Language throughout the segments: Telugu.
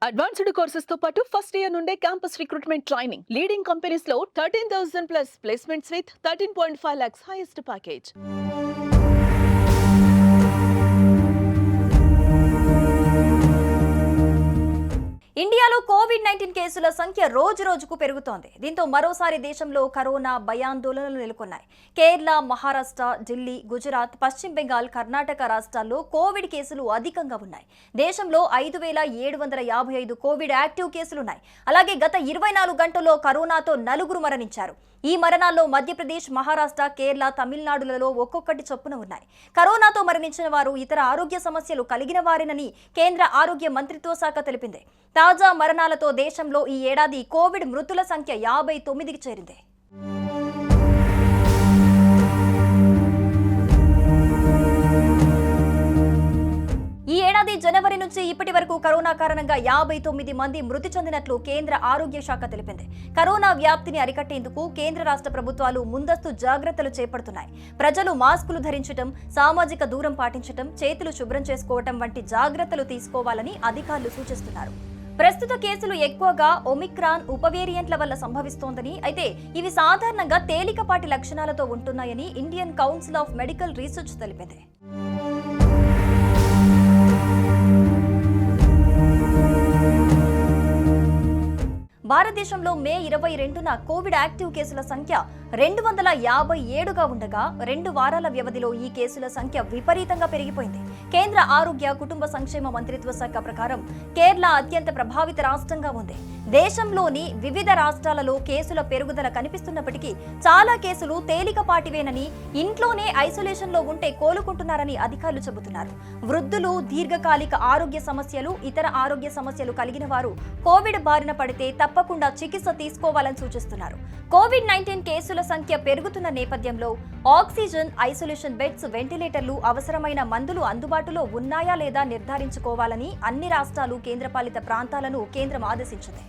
అడ్వాన్స్డ్ కోర్సెస్ తో పాటు ఫస్ట్ ఇయర్ నుండే campus recruitment training leading companies లో 13,000 plus placements with 13.5 lakhs highest package. ఇండియాలో కోవిడ్-19 కేసుల సంఖ్య రోజు రోజుకు పెరుగుతోంది. దీంతో మరోసారి దేశంలో కరోనా భయాందోళనలు నెలకొన్నాయి. కేరళ, మహారాష్ట్ర, ఢిల్లీ, గుజరాత్, పశ్చిమ బెంగాల్, కర్ణాటక రాష్ట్రాల్లో కోవిడ్ కేసులు అధికంగా ఉన్నాయి. దేశంలో 5,755 కోవిడ్ యాక్టివ్ కేసులున్నాయి. అలాగే గత 24 గంటల్లో కరోనాతో 4 మరణించారు. ఈ మరణాల్లో మధ్యప్రదేశ్, మహారాష్ట్ర, కేరళ, తమిళనాడులలో ఒక్కొక్కటి చొప్పున ఉన్నాయి. కరోనాతో మరణించిన వారు ఇతర ఆరోగ్య సమస్యలు కలిగిన వారేనని కేంద్ర ఆరోగ్య మంత్రిత్వ శాఖ తెలిపింది. తాజా మరణాలతో దేశంలో ఈ ఏడాది కోవిడ్ మృతుల సంఖ్య 59కి చేరింది. ఈ ఏడాది జనవరి నుంచి ఇప్పటి వరకు కరోనా కారణంగా 59 మంది మృతి చెందినట్లు కేంద్ర ఆరోగ్య శాఖ తెలిపింది. కరోనా వ్యాప్తిని అరికట్టేందుకు కేంద్ర రాష్ట్ర ప్రభుత్వాలు ముందస్తు జాగ్రత్తలు చేపడుతున్నాయి. ప్రజలు మాస్కులు ధరించడం, సామాజిక దూరం పాటించడం, చేతులు శుభ్రం చేసుకోవడం వంటి జాగ్రత్తలు తీసుకోవాలని అధికారులు సూచిస్తున్నారు. ప్రస్తుత కేసులు ఎక్కువగా ఒమిక్రాన్ ఉపవేరియంట్ల వల్ల సంభవిస్తోందని, అయితే ఇవి సాధారణంగా తేలికపాటి లక్షణాలతో ఉంటున్నాయని Indian council of medical research తెలిపింది. భారతదేశంలో మే 22న కోవిడ్ యాక్టివ్ కేసుల సంఖ్య 257గా ఉండగా 2 వారాల వ్యవధిలో ఈ కేసుల సంఖ్య విపరీతంగా పెరిగిపోయింది. కేంద్ర ఆరోగ్య కుటుంబ సంక్షేమ మంత్రిత్వ శాఖ ప్రకారం కేరళ అత్యంత ప్రభావిత రాష్ట్రంగా ఉంది. దేశంలోని వివిధ రాష్ట్రాలలో కేసుల పెరుగుదల కనిపిస్తున్నప్పటికీ చాలా కేసులు తేలికపాటివేనని, ఇంట్లోనే ఐసోలేషన్ లో ఉంటే కోలుకుంటున్నారని అధికారులు చెబుతున్నారు. వృద్ధులు, దీర్ఘకాలిక ఆరోగ్య సమస్యలు, ఇతర ఆరోగ్య సమస్యలు కలిగిన వారు కోవిడ్ బారిన పడితే తప్పకుండా చికిత్స తీసుకోవాలని సూచిస్తున్నారు. కోవిడ్-19 కేసుల సంఖ్య పెరుగుతున్న నేపథ్యంలో ఆక్సిజన్, ఐసోలేషన్ బెడ్స్, వెంటిలేటర్లు, అవసరమైన మందులు అందుబాటులో ఉన్నాయా లేదా నిర్ధారించుకోవాలని అన్ని రాష్ట్రాలు, కేంద్రపాలిత ప్రాంతాలను కేంద్రం ఆదేశించింది.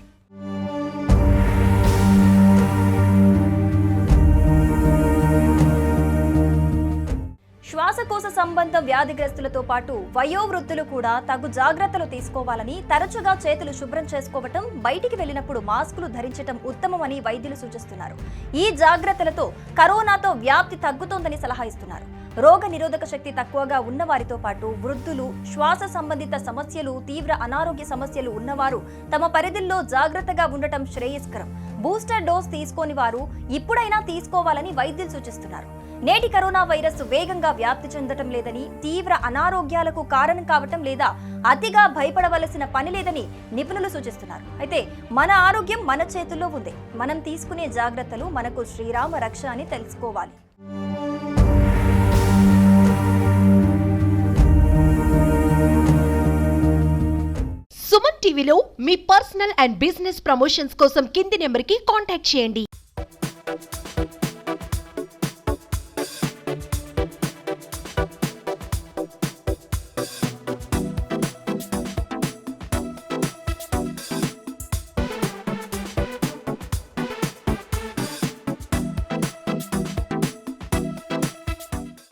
శ్వాసకోశ సంబంధ వ్యాధిగ్రస్తులతో పాటు వయోవృద్ధులు కూడా తగు జాగ్రత్తలు తీసుకోవాలని, తరచుగా చేతులు శుభ్రం చేసుకోవటం, బయటికి వెళ్లినప్పుడు మాస్కులు ధరించడం ఉత్తమమని వైద్యులు సూచిస్తున్నారు. ఈ జాగ్రత్తలతో కరోనాతో వ్యాప్తి తగ్గుతోందని సలహా ఇస్తున్నారు. రోగ నిరోధక శక్తి తక్కువగా ఉన్నవారితో పాటు వృద్ధులు, శ్వాస సంబంధిత సమస్యలు, తీవ్ర అనారోగ్య సమస్యలు ఉన్నవారు తమ పరిధిలో జాగ్రత్తగా ఉండటం శ్రేయస్కరం. బూస్టర్ డోస్ తీసుకోని వారు ఇప్పుడైనా తీసుకోవాలని వైద్యులు సూచిస్తున్నారు. నేటి కరోనా వైరస్ వేగంగా వ్యాప్తి చెందటం లేదని, తీవ్ర అనారోగ్యాలకు కారణం కావటం లేదా అతిగా భయపడవలసిన పని లేదని నిపుణులు సూచిస్తున్నారు. అయితే మన ఆరోగ్యం మన చేతుల్లో ఉంది. మనం తీసుకునే జాగ్రత్తలు మనకు శ్రీరామ రక్ష అని తెలుసుకోవాలి. సుమన్ టీవీలో మీ పర్సనల్ అండ్ బిజినెస్ ప్రమోషన్స్ కోసం కింది నెంబర్కి కాంటాక్ట్ చేయండి.